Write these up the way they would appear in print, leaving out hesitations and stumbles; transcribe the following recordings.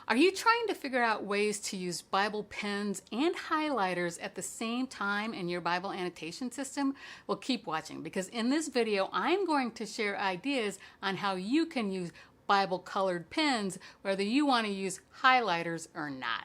Are you trying to figure out ways to use Bible pens and highlighters at the same time in your Bible annotation system? Well, keep watching, because in this video, I'm going to share ideas on how you can use Bible colored pens, whether you want to use highlighters or not.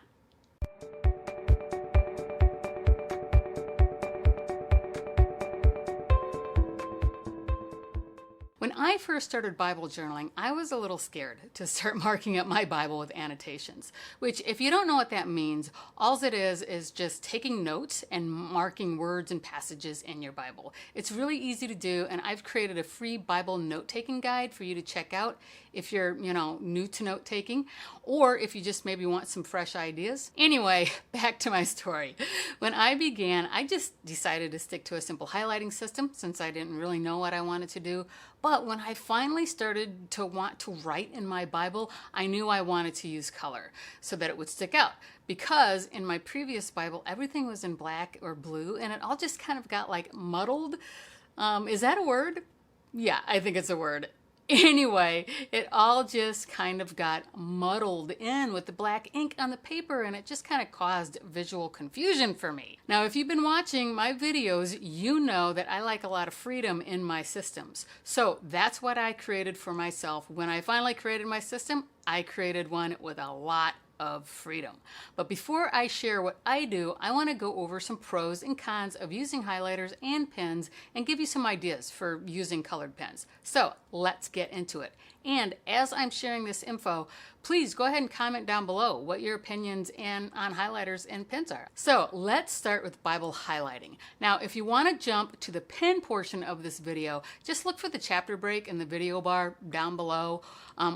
When I first started Bible journaling, I was a little scared to start marking up my Bible with annotations, which, if you don't know what that means, all it is just taking notes and marking words and passages in your Bible. It's really easy to do, and I've created a free Bible note-taking guide for you to check out if you're, new to note-taking, or if you just maybe want some fresh ideas. Anyway, back to my story. When I began, I just decided to stick to a simple highlighting system since I didn't really know what I wanted to do. But when I finally started to want to write in my Bible, I knew I wanted to use color so that it would stick out. Because in my previous Bible, everything was in black or blue, and it all just kind of got like muddled. Is that a word? Yeah, I think it's a word. Anyway, it all just kind of got muddled in with the black ink on the paper, and it just kind of caused visual confusion for me. Now, if you've been watching my videos, you know that I like a lot of freedom in my systems. So that's what I created for myself. When I finally created my system, I created one with a lot of freedom. But before I share what I do, I want to go over some pros and cons of using highlighters and pens and give you some ideas for using colored pens. So let's get into it. And as I'm sharing this info, please go ahead and comment down below what your opinions on highlighters and pens are. So let's start with Bible highlighting. Now, if you want to jump to the pen portion of this video, just look for the chapter break in the video bar down below,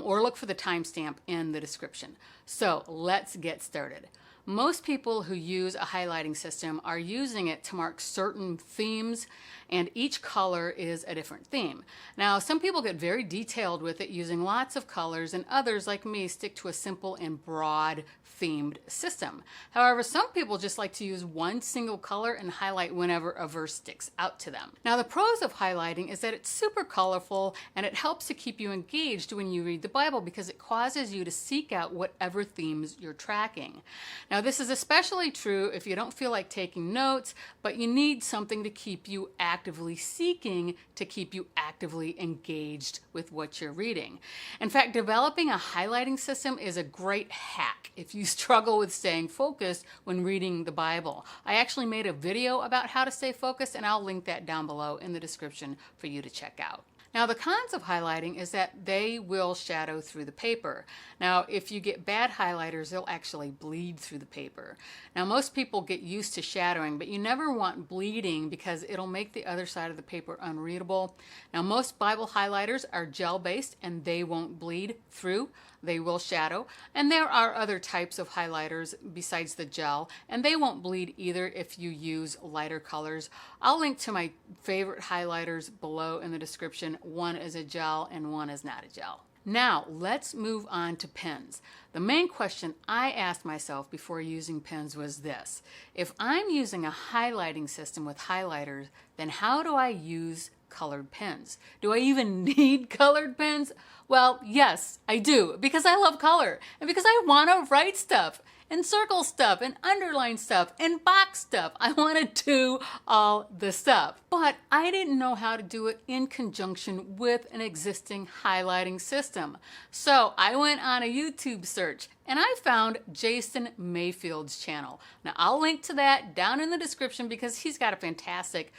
or look for the timestamp in the description. So let's get started. Most people who use a highlighting system are using it to mark certain themes, and each color is a different theme. Now, some people get very detailed with it using lots of colors, and others, like me, stick to a simple and broad themed system. However, some people just like to use one single color and highlight whenever a verse sticks out to them. Now, the pros of highlighting is that it's super colorful, and it helps to keep you engaged when you read the Bible because it causes you to seek out whatever themes you're tracking. Now, this is especially true if you don't feel like taking notes, but you need something to keep you actively seeking, to keep you actively engaged with what you're reading. In fact, developing a highlighting system is a great hack if you struggle with staying focused when reading the Bible. I actually made a video about how to stay focused, and I'll link that down below in the description for you to check out. Now, the cons of highlighting is that they will shadow through the paper. Now, if you get bad highlighters, they'll actually bleed through the paper. Now, most people get used to shadowing, but you never want bleeding because it'll make the other side of the paper unreadable. Now, most Bible highlighters are gel-based, and they won't bleed through. They will shadow. And there are other types of highlighters besides the gel, and they won't bleed either if you use lighter colors. I'll link to my favorite highlighters below in the description. One is a gel and one is not a gel. Now, let's move on to pens. The main question I asked myself before using pens was this: if I'm using a highlighting system with highlighters, then how do I use colored pens? Do I even need colored pens? Well, yes, I do, because I love color and because I want to write stuff and circle stuff and underline stuff and box stuff. I want to do all the stuff. But I didn't know how to do it in conjunction with an existing highlighting system. So I went on a YouTube search and I found Jason Mayfield's channel. Now, I'll link to that down in the description because he's got a fantastic,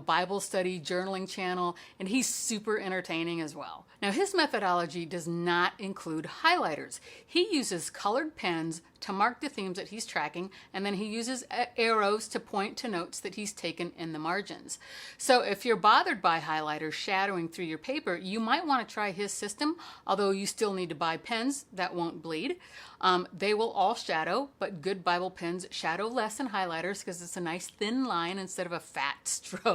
Bible study journaling channel, and he's super entertaining as well. Now, his methodology does not include highlighters. He uses colored pens to mark the themes that he's tracking, and then he uses arrows to point to notes that he's taken in the margins. So if you're bothered by highlighters shadowing through your paper, you might want to try his system, although you still need to buy pens that won't bleed. They will all shadow, but good Bible pens shadow less than highlighters because it's a nice thin line instead of a fat stroke.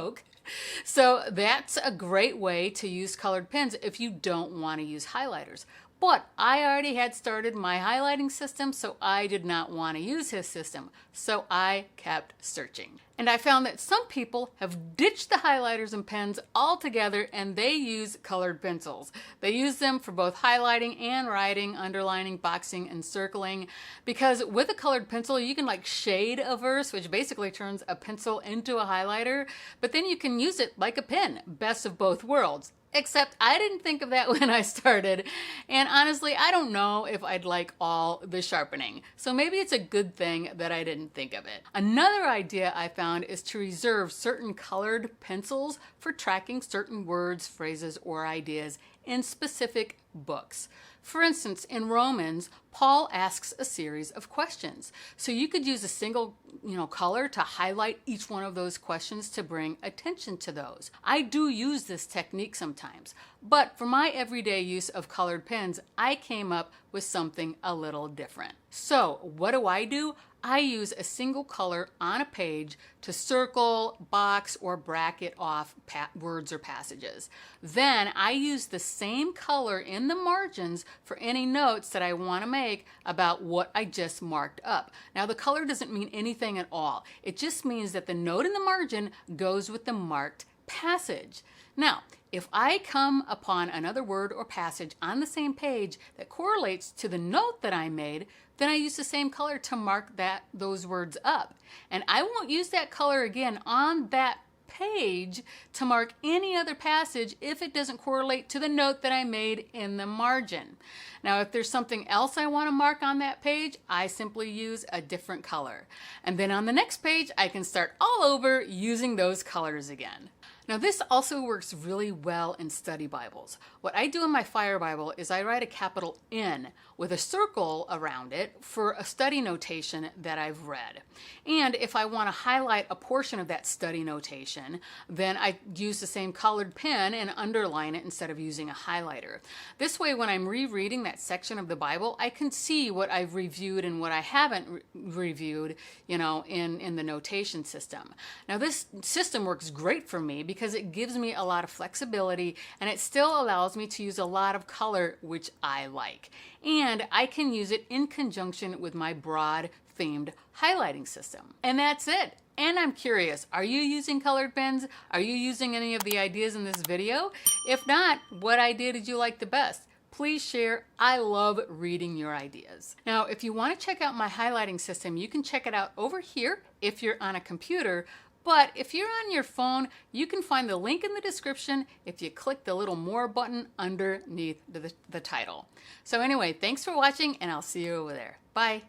So that's a great way to use colored pens if you don't want to use highlighters. But I already had started my highlighting system, so I did not want to use his system. So I kept searching. And I found that some people have ditched the highlighters and pens altogether, and they use colored pencils. They use them for both highlighting and writing, underlining, boxing, and circling. Because with a colored pencil, you can like shade a verse, which basically turns a pencil into a highlighter, but then you can use it like a pen. Best of both worlds. Except I didn't think of that when I started, and honestly, I don't know if I'd like all the sharpening. So maybe it's a good thing that I didn't think of it. Another idea I found is to reserve certain colored pencils for tracking certain words, phrases, or ideas in specific books. For instance, in Romans, Paul asks a series of questions. So you could use a single, color to highlight each one of those questions to bring attention to those. I do use this technique sometimes, but for my everyday use of colored pens, I came up with something a little different. So what do? I use a single color on a page to circle, box, or bracket off words or passages. Then I use the same color in the margins for any notes that I want to make about what I just marked up. Now the color doesn't mean anything at all. It just means that the note in the margin goes with the marked passage. Now, if I come upon another word or passage on the same page that correlates to the note that I made, then I use the same color to mark those words up. And I won't use that color again on that page to mark any other passage if it doesn't correlate to the note that I made in the margin. Now, if there's something else I want to mark on that page, I simply use a different color. And then on the next page, I can start all over using those colors again. Now this also works really well in study Bibles. What I do in my Fire Bible is I write a capital N with a circle around it for a study notation that I've read. And if I want to highlight a portion of that study notation, then I use the same colored pen and underline it instead of using a highlighter. This way, when I'm rereading that section of the Bible, I can see what I've reviewed and what I haven't reviewed, in the notation system. Now this system works great for me because it gives me a lot of flexibility and it still allows me to use a lot of color, which I like. And I can use it in conjunction with my broad themed highlighting system. And that's it. And I'm curious, are you using colored pens? Are you using any of the ideas in this video? If not, what idea did you like the best? Please share. I love reading your ideas. Now, if you want to check out my highlighting system, you can check it out over here if you're on a computer. But if you're on your phone, you can find the link in the description if you click the little more button underneath the title. So anyway, thanks for watching and I'll see you over there. Bye.